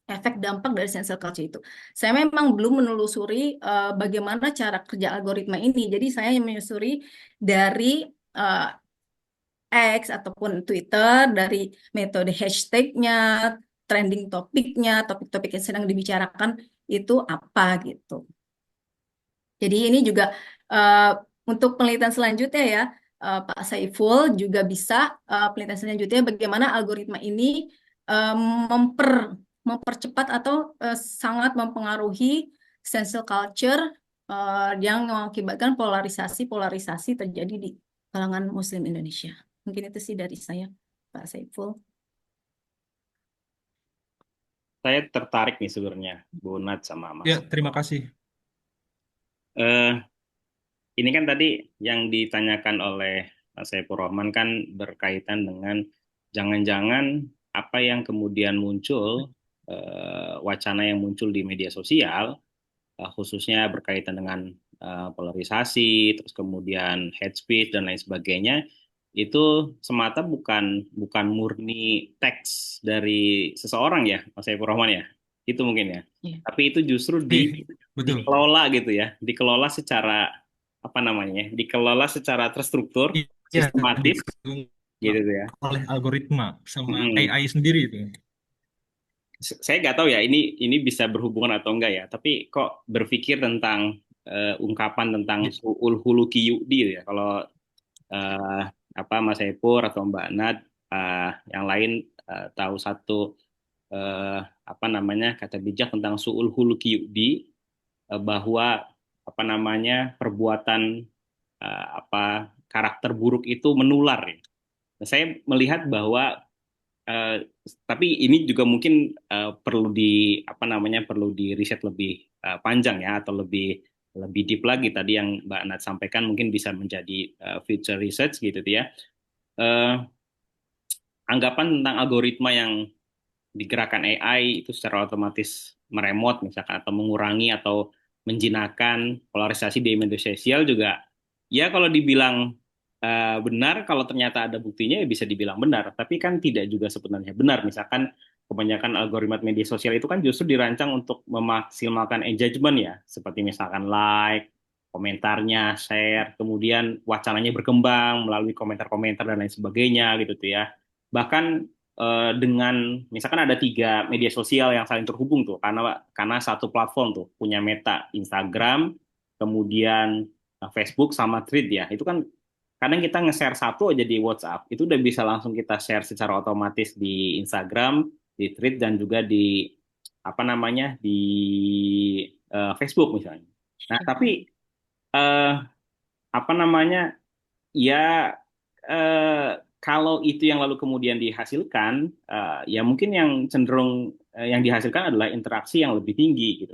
efek dampak dari cancel culture itu. Saya memang belum menelusuri bagaimana cara kerja algoritma ini. Jadi saya menyusuri dari eh, X ataupun Twitter, dari metode hashtagnya, trending topiknya, topik-topik yang sedang dibicarakan itu apa gitu. Jadi ini juga eh, untuk penelitian selanjutnya ya, Pak Saiful juga bisa penelitian selanjutnya bagaimana algoritma ini eh, memper mempercepat atau sangat mempengaruhi cancel culture yang mengakibatkan polarisasi terjadi di kalangan Muslim Indonesia. Mungkin itu sih dari saya, Pak Saiful. Saya tertarik nih sebenarnya, Bu Nat sama Mas. Ya, terima kasih. Eh, ini kan tadi yang ditanyakan oleh Mas Saiful Rahman kan berkaitan dengan jangan-jangan apa yang kemudian muncul, wacana yang muncul di media sosial, khususnya berkaitan dengan polarisasi, terus kemudian hate speech dan lain sebagainya, itu semata bukan bukan murni teks dari seseorang ya, Mas Saiful Rahman ya, itu mungkin ya. Iya. Tapi itu justru Betul. dikelola gitu ya, dikelola secara apa namanya, dikelola secara terstruktur, Iya, sistematis didukung gitu ya. oleh algoritma sama Mm-mm. AI sendiri itu. Saya nggak tahu ya ini bisa berhubungan atau enggak ya, tapi kok berpikir tentang ungkapan tentang Ya, suul huluki yudi ya. Kalau eh, apa Mas Epur atau Mbak Nad yang lain tahu satu apa namanya kata bijak tentang suul huluki yudi, bahwa apa namanya perbuatan karakter buruk itu menular ya. Nah, saya melihat bahwa eh, tapi ini juga mungkin perlu di apa namanya perlu di riset lebih panjang ya atau lebih lebih deep lagi tadi yang Mbak Nat sampaikan mungkin bisa menjadi future research gitu ya. Eh, Anggapan tentang algoritma yang digerakkan AI itu secara otomatis meremot misalkan atau mengurangi atau menjinakkan polarisasi di media sosial juga ya kalau dibilang benar kalau ternyata ada buktinya ya bisa dibilang benar tapi kan tidak juga sebenarnya benar misalkan kebanyakan algoritma media sosial itu kan justru dirancang untuk memaksimalkan engagement ya seperti misalkan like komentarnya share kemudian wacananya berkembang melalui komentar-komentar dan lain sebagainya gitu tuh ya bahkan dengan misalkan ada 3 media sosial yang saling terhubung tuh karena satu platform tuh punya Meta, Instagram, kemudian Facebook sama Thread ya. Itu kan kadang kita nge-share satu aja di WhatsApp, itu udah bisa langsung kita share secara otomatis di Instagram, di Thread dan juga di apa namanya di Facebook misalnya. Nah, tapi eh, apa namanya ya eh, kalau itu yang lalu kemudian dihasilkan, ya mungkin yang cenderung yang dihasilkan adalah interaksi yang lebih tinggi gitu.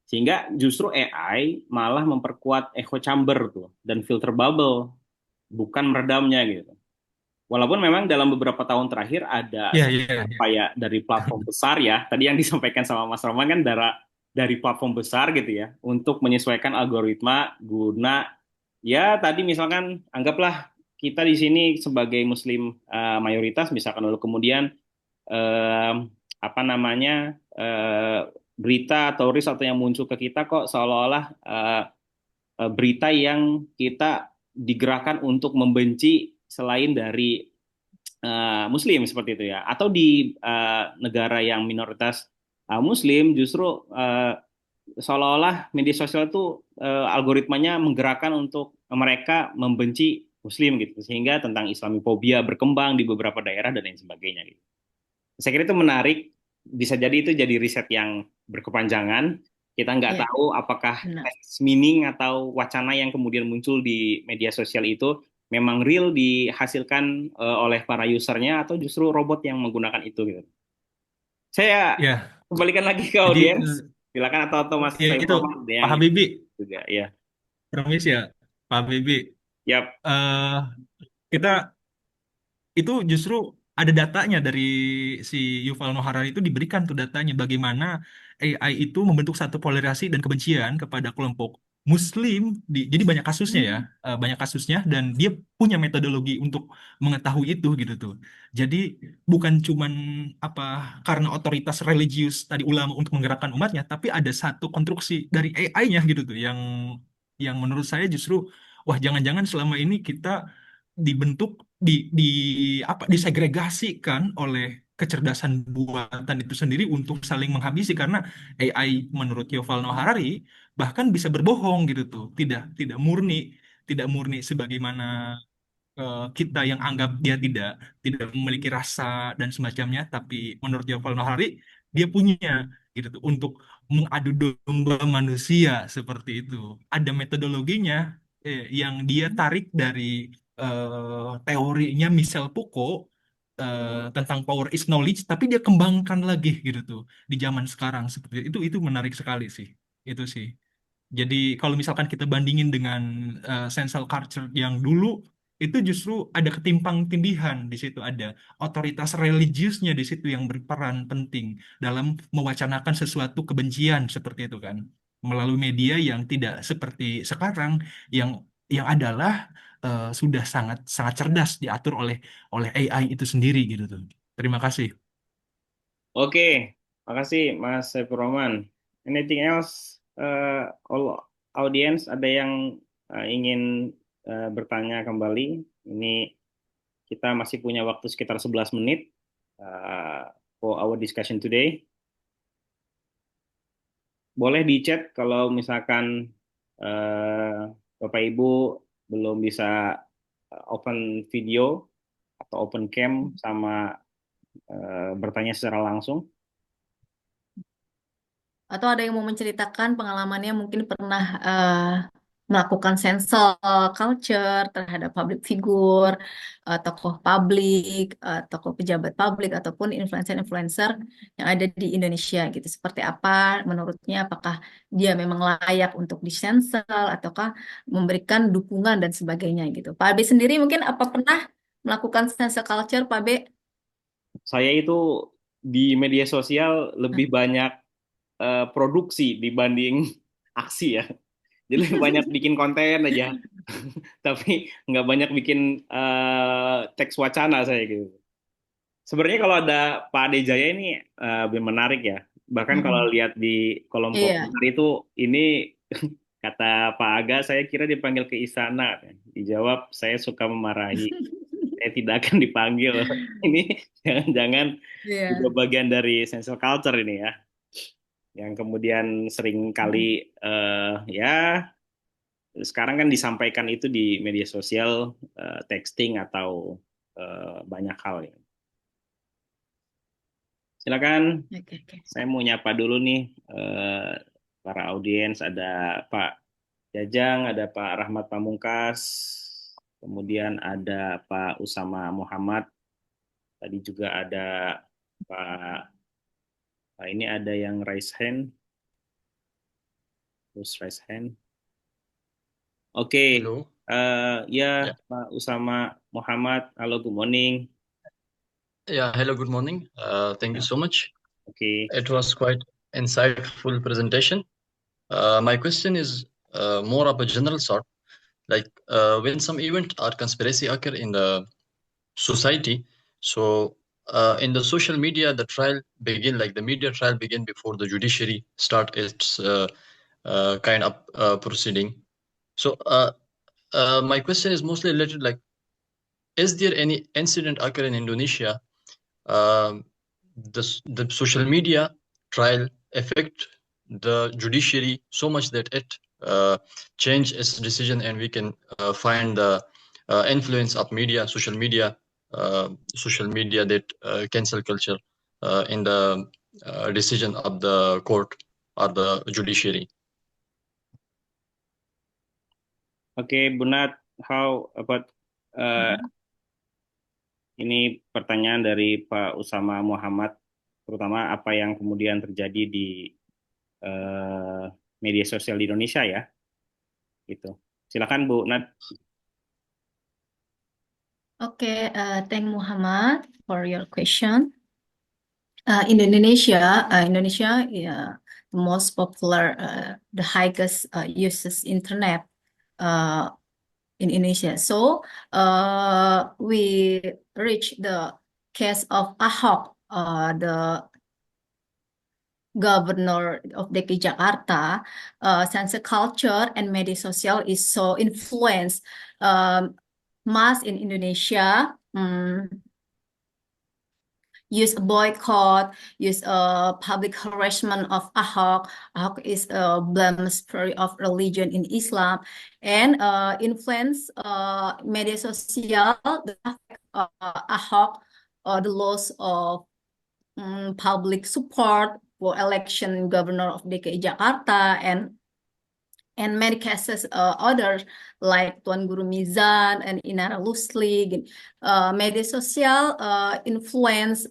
Sehingga justru AI malah memperkuat echo chamber tuh dan filter bubble, bukan meredamnya gitu. Walaupun memang dalam beberapa tahun terakhir ada Ya, ya, ya. upaya dari platform besar ya, tadi yang disampaikan sama Mas Roman kan dari platform besar gitu ya, untuk menyesuaikan algoritma guna ya tadi misalkan anggaplah kita di sini sebagai Muslim mayoritas misalkan lalu kemudian eh, apa namanya berita atau rilis atau yang muncul ke kita kok seolah-olah berita yang kita digerakkan untuk membenci selain dari Muslim seperti itu ya atau di negara yang minoritas Muslim justru seolah-olah media sosial itu algoritmanya menggerakkan untuk mereka membenci Muslim gitu sehingga tentang Islamofobia berkembang di beberapa daerah dan lain sebagainya gitu. Saya kira itu menarik bisa jadi itu jadi riset yang berkepanjangan kita nggak Ya, tahu apakah benar. text meaning atau wacana yang kemudian muncul di media sosial itu memang real dihasilkan oleh para usernya atau justru robot yang menggunakan itu gitu. Saya Ya, kembalikan lagi ke jadi audiens silakan atau Mas ya itu Saiful ada Pak yang Habibie, juga ya. permisi ya, Pak Habibie. Yap. eh kita itu justru ada datanya dari si Yuval Noah Harari itu diberikan tuh datanya bagaimana AI itu membentuk satu polarisasi dan kebencian kepada kelompok Muslim jadi banyak kasusnya ya banyak kasusnya dan dia punya metodologi untuk mengetahui itu gitu tuh jadi bukan cuman apa karena otoritas religius tadi ulama untuk menggerakkan umatnya tapi ada satu konstruksi dari AI-nya gitu tuh yang menurut saya justru wah jangan-jangan selama ini kita dibentuk di apa disegregasikan oleh kecerdasan buatan itu sendiri untuk saling menghabisi karena AI menurut Yuval Noah Harari bahkan bisa berbohong gitu tuh tidak murni sebagaimana kita yang anggap dia tidak memiliki rasa dan semacamnya tapi menurut Yuval Noah Harari dia punya gitu tuh untuk mengadu domba manusia seperti itu ada metodologinya yang dia tarik dari teorinya Michel Foucault tentang power is knowledge tapi dia kembangkan lagi gitu tuh di zaman sekarang seperti itu menarik sekali sih itu sih jadi kalau misalkan kita bandingin dengan cancel culture yang dulu, itu justru ada ketimpang tindihan di situ ada otoritas religiusnya di situ yang berperan penting dalam mewacanakan sesuatu kebencian seperti itu kan melalui media yang tidak seperti sekarang yang yang adalah sudah sangat sangat cerdas diatur oleh AI itu sendiri gitu tuh. Terima kasih. Oke, makasih Mas Saiful Roman. Anything else? All audience ada yang ingin bertanya kembali? Ini kita masih punya waktu sekitar 11 menit for our discussion today. Boleh di chat kalau misalkan Bapak Ibu belum bisa open video atau open cam sama bertanya secara langsung. Atau ada yang mau menceritakan pengalamannya mungkin pernah melakukan cancel culture terhadap public figure, tokoh publik, tokoh pejabat publik, ataupun influencer-influencer yang ada di Indonesia gitu. Seperti apa menurutnya? Apakah dia memang layak untuk disensel ataukah memberikan dukungan dan sebagainya gitu. Pak Abe sendiri mungkin apa pernah melakukan cancel culture, Pak Abe? Saya itu di media sosial lebih banyak produksi dibanding aksi ya. Jadi lebih banyak bikin konten aja, tapi nggak banyak bikin teks wacana saya gitu. Sebenarnya kalau ada Pak Ade Jaya ini lebih menarik ya. Bahkan kalau Mm-mm. lihat di kolom Iya. komentar itu, ini kata Pak Aga, saya kira dipanggil ke istana. Dijawab, saya suka memarahi. Saya tidak akan dipanggil. Ini jangan-jangan juga Iya. bagian dari cancel culture ini ya. Yang kemudian sering kali ya sekarang kan disampaikan itu di media sosial, texting atau banyak hal ya. Silakan, Oke, oke. saya mau nyapa dulu nih para audiens. Ada Pak Jajang, ada Pak Rahmat Pamungkas, kemudian ada Pak Usama Muhammad. Tadi juga ada ini ada yang raise hand, terus raise hand. Oke, Hello. ya Yeah. Pak Usama Muhammad, halo, good morning. Yeah. Hello. Good morning. Thank you Ya, so much. oke. It was quite insightful presentation. My question is more of a general sort. Like when some event or conspiracy occur in the society, so in the social media, the trial begin, like the media trial begin before the judiciary start its kind of proceeding. So my question is mostly related, like, is there any incident occur in Indonesia the social media trial affect the judiciary so much that it change its decision, and we can find the influence of media, social media that cancel culture in the decision of the court or the judiciary. Oke, Bu Nat, how about ini pertanyaan dari Pak Usama Muhammad, terutama apa yang kemudian terjadi di media sosial di Indonesia ya, gitu. Silakan Bu Nat. Okay, thank Muhammad for your question. In Indonesia, yeah, the most popular, the highest uses internet in Indonesia. So we reach the case of Ahok, the governor of DKI Jakarta. Cancel culture and media social is so influenced mass in Indonesia. Use a boycott, use a public harassment of Ahok. Ahok is a blasphemy of religion in Islam, and influence media social, the affect Ahok, the loss of public support for election governor of DKI Jakarta, and many cases others like Tuan Guru Mizan and Inara Lusli. Media sosial influence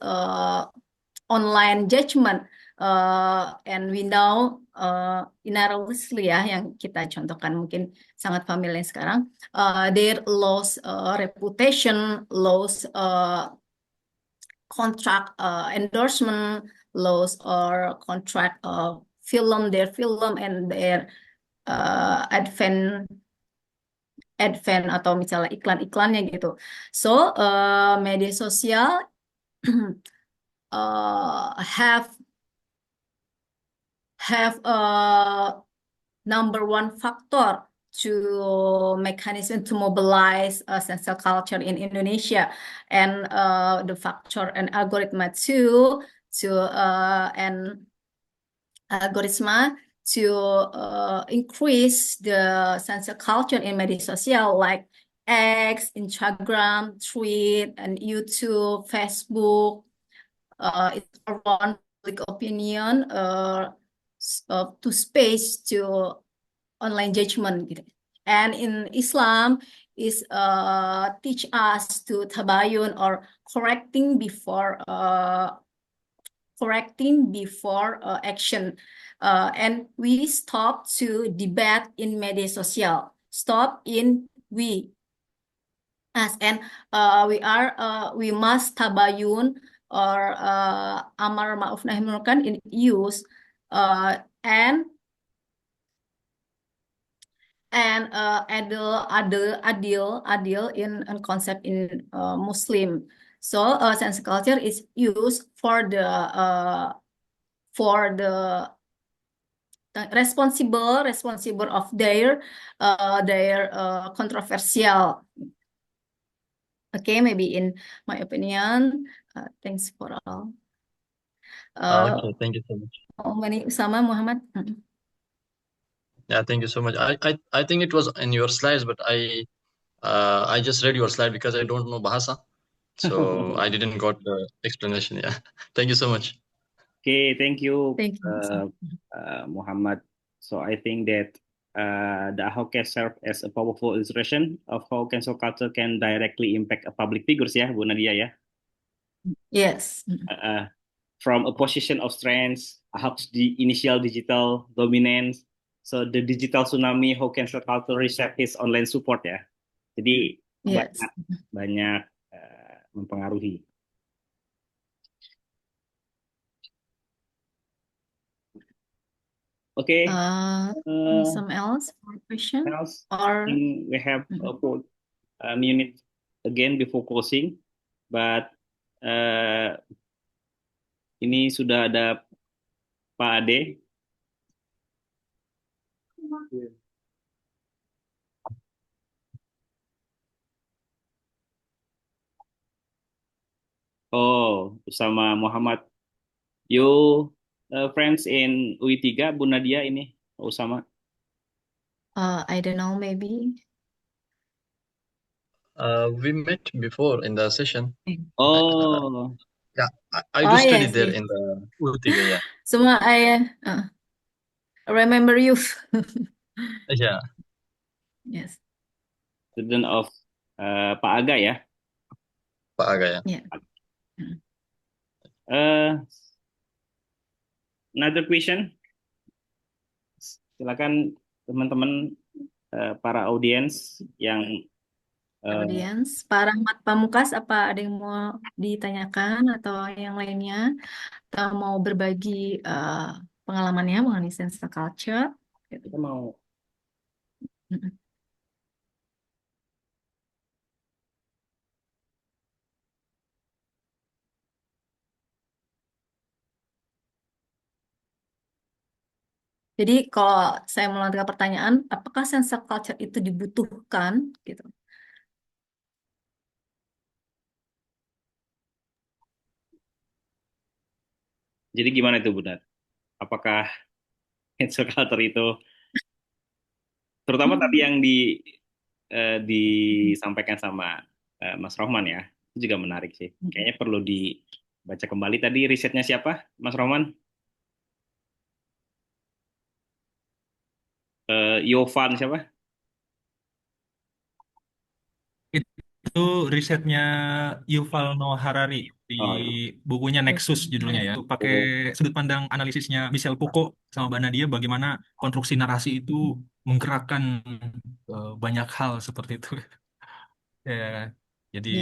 online judgment, and we know Inara Lusli ya yang kita contohkan mungkin sangat familiar sekarang, their loss reputation, loss contract endorsement, loss or contract their film and their advent atau misalnya iklan-iklannya gitu. So media sosial have a number one factor to mechanism to mobilize cancel culture in Indonesia, and the factor and algorithm too and algorithm to increase the cancel culture in media social like X, Instagram, Tweet, and YouTube, Facebook. It's around public opinion to space to online judgment gitu. And in Islam is teach us to tabayun or correcting before action. And we stop to debate in media social. Stop in we us, and we must tabayun or amar ma'ruf nahi munkar in use, and adil in concept in Muslim. So sense culture is used for the responsible of their controversial. Okay, maybe in my opinion. Thanks for all. Okay, thank you so much. How many Usama Muhammad? Yeah, thank you so much. I think it was in your slides, but I just read your slide because I don't know Bahasa, so I didn't got the explanation. Yeah, thank you so much. Okay, thank you, Thank you. Muhammad. So I think that the Ahok case serve as a powerful illustration of how cancel culture can directly impact a public figures ya, Bu Nadia ya. Yes. From a position of strength, Ahok's initial digital dominance, so the digital tsunami, how cancel culture reshape his online support ya. Jadi Yes. banyak mempengaruhi. Okay. Some else for question? Else, Or we have a minute again before closing, but ini sudah ada Pak Ade. Oh, Usama Muhammad. You friends in UI3, Bu Nadia ini, Usama. I don't know, maybe. We met before in the session. Oh. Yeah, I do study there in the U3, yeah. Semua I remember you. Yeah. Yes. Student of Pak Aga ya. Pak Aga ya. Yeah. Another question. Silakan teman-teman para audiens yang Audiens, Pak Rahmat Pamukas, apa ada yang mau ditanyakan atau yang lainnya, atau mau berbagi pengalamannya mengenai sense culture? Kita mau. Jadi kalau saya melanjutkan pertanyaan, apakah sense culture itu dibutuhkan? Gitu. Jadi gimana itu benar? Apakah cancel culture itu, terutama tadi yang disampaikan sama Mas Rohman ya, itu juga menarik sih. Kayaknya perlu dibaca kembali. Tadi risetnya siapa, Mas Rohman? Yovan siapa? Itu risetnya Yuval Noah Harari di bukunya Nexus judulnya ya. Pakai sudut pandang analisisnya Michel Foucault sama Mbak Nadia bagaimana konstruksi narasi itu menggerakkan banyak hal seperti itu. Ya, jadi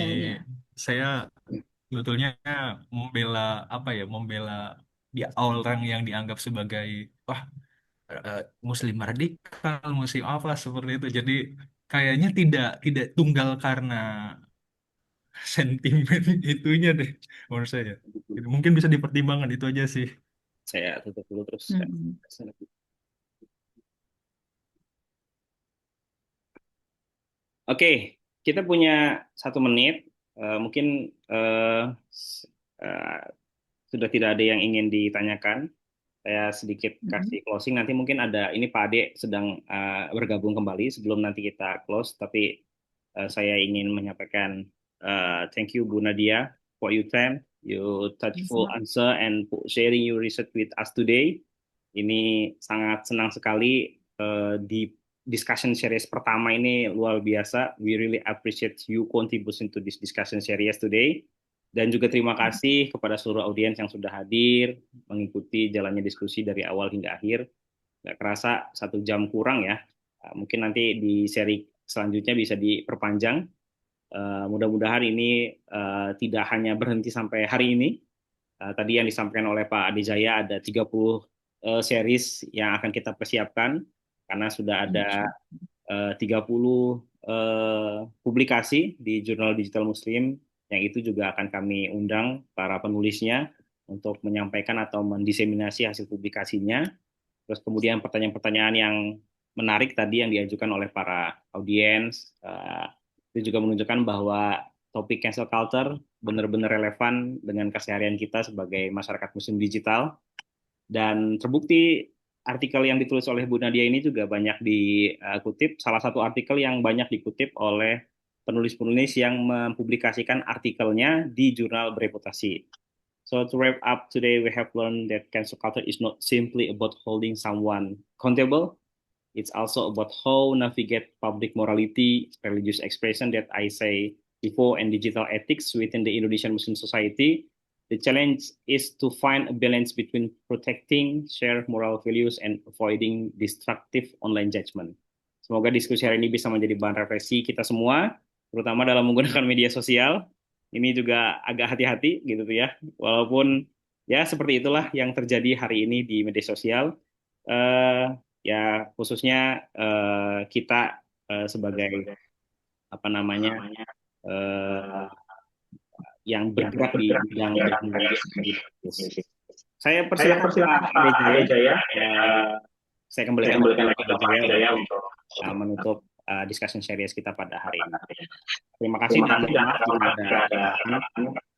saya sebetulnya membela membela orang yang dianggap sebagai Muslim radikal, Muslim apa seperti itu. Jadi kayaknya tidak tunggal karena sentimen itunya deh menurut saya. Mungkin bisa dipertimbangkan itu aja sih. Saya tutup dulu terus. Oke, kita punya 1 menit. Mungkin sudah tidak ada yang ingin ditanyakan. Saya sedikit kasih closing. Nanti mungkin ada, ini Pak Ade sedang bergabung kembali sebelum nanti kita close. Tapi saya ingin menyampaikan thank you Bu Nadia for your time, your thoughtful answer and sharing your research with us today. Ini sangat senang sekali di discussion series pertama ini luar biasa. We really appreciate you contribution to this discussion series today. Dan juga terima kasih kepada seluruh audiens yang sudah hadir, mengikuti jalannya diskusi dari awal hingga akhir. Nggak kerasa 1 jam kurang ya. Mungkin nanti di seri selanjutnya bisa diperpanjang. Mudah-mudahan ini tidak hanya berhenti sampai hari ini. Tadi yang disampaikan oleh Pak Ade Jaya ada 30 series yang akan kita persiapkan karena sudah ada 30 publikasi di Jurnal Digital Muslim yang itu juga akan kami undang para penulisnya untuk menyampaikan atau mendiseminasi hasil publikasinya. Terus kemudian pertanyaan-pertanyaan yang menarik tadi yang diajukan oleh para audiens itu juga menunjukkan bahwa topik cancel culture benar-benar relevan dengan keseharian kita sebagai masyarakat muslim digital. Dan terbukti artikel yang ditulis oleh Bu Nadia ini juga banyak dikutip. Salah satu artikel yang banyak dikutip oleh penulis-penulis yang mempublikasikan artikelnya di jurnal bereputasi. So to wrap up today, we have learned that cancel culture is not simply about holding someone accountable. It's also about how navigate public morality, religious expression that I say before, and digital ethics within the Indonesian Muslim society. The challenge is to find a balance between protecting shared moral values and avoiding destructive online judgment. Semoga diskusi hari ini bisa menjadi bahan refleksi kita semua, terutama dalam menggunakan media sosial. Ini juga agak hati-hati gitu tuh ya, walaupun ya seperti itulah yang terjadi hari ini di media sosial. Ya khususnya kita sebagai apa namanya yang bergerak di bidang teknologi. Saya persilakan Pak Ade Jaya. Saya kembalikan Pak Ade Jaya untuk menutup discussion series kita pada hari ini. Terima kasih dan mohon maaf jika ada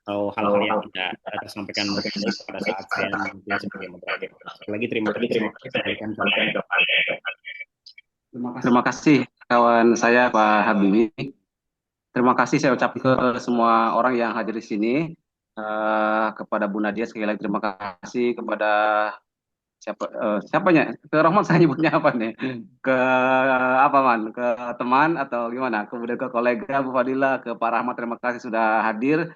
atau hal-hal yang tidak tersampaikan pada saat saya memimpin sebagai moderator. Sekali lagi terima kasih. Terima kasih kawan saya Pak Habibie. Terima kasih saya ucapkan ke semua orang yang hadir di sini. Kepada Bu Nadia sekali lagi terima kasih, kepada siapanya? Ke Rahman saya nyebutnya apa nih? Ke apa Man? Ke teman atau gimana? Kemudian ke kolega Bu Fadila, ke Pak Rahmat, terima kasih sudah hadir.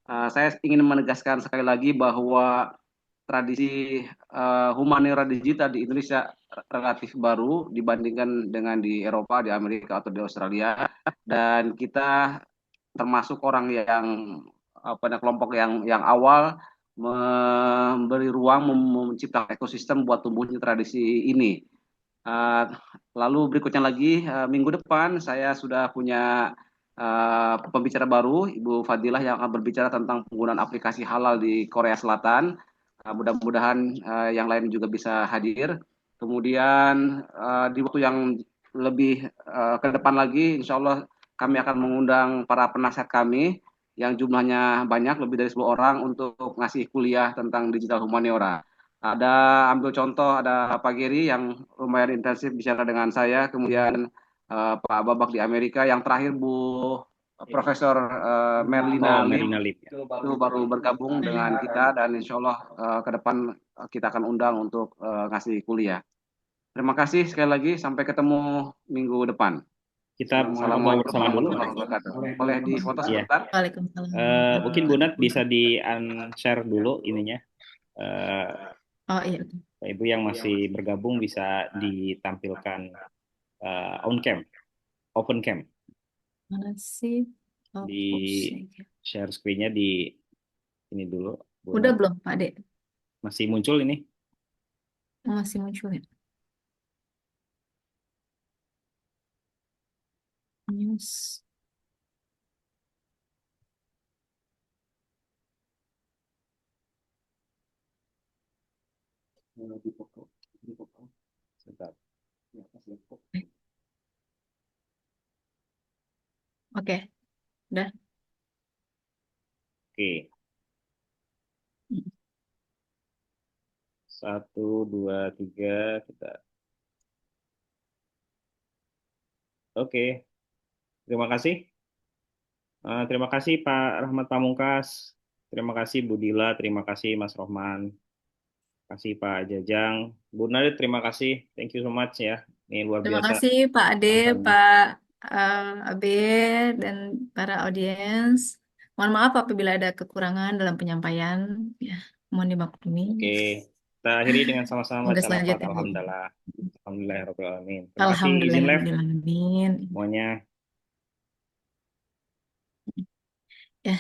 Saya ingin menegaskan sekali lagi bahwa tradisi humaniora digital di Indonesia relatif baru dibandingkan dengan di Eropa, di Amerika atau di Australia, dan kita termasuk orang yang pada kelompok yang awal memberi ruang menciptakan ekosistem buat tumbuhnya tradisi ini. Lalu berikutnya lagi minggu depan saya sudah punya pembicara baru, Ibu Fadilah, yang akan berbicara tentang penggunaan aplikasi halal di Korea Selatan. Mudah-mudahan yang lain juga bisa hadir. Kemudian di waktu yang lebih ke depan lagi, insya Allah kami akan mengundang para penasihat kami yang jumlahnya banyak, lebih dari 10 orang, untuk ngasih kuliah tentang digital humaniora. Ada ambil contoh, ada Pak Giri yang lumayan intensif bicara dengan saya, kemudian Pak Babak di Amerika, yang terakhir Bu Profesor Merlina Lim itu baru bergabung dengan kita, dan insya Allah ke depan kita akan undang untuk ngasih kuliah. Terima kasih sekali lagi, sampai ketemu minggu depan. Kita mau bersama dulu. Boleh di foto sebentar? Waalaikumsalam. Mungkin Bu Nat bisa di-unshare dulu ininya. Oh iya. Ibu yang masih bergabung bisa ditampilkan on cam, open cam. Mana sih? Oh, Di share screen-nya di ini dulu. Udah belum Pak Ade? Masih muncul ini? Masih muncul ya? News. Oke, udah. Oke. 1, 2, 3 kita. Oke. Terima kasih. Terima kasih Pak Rahmat Pamungkas. Terima kasih Bu Dila, terima kasih Mas Rohman. kasih Pak Jajang. Bu Nadia, terima kasih. Thank you so much ya. Ini luar Terima biasa kasih Pak Ade, penjelasannya. Pak Abe, dan para audiens. Mohon maaf apabila ada kekurangan dalam penyampaian. Ya, mohon dimaklumi. Oke, kita akhiri dengan sama-sama Semoga baca lafaz selanjutnya. Alhamdulillah. Alhamdulillahirrahmanirrahim. Terima kasih, izin live Alhamdulillahirrahmanirrahim. semuanya. Ya,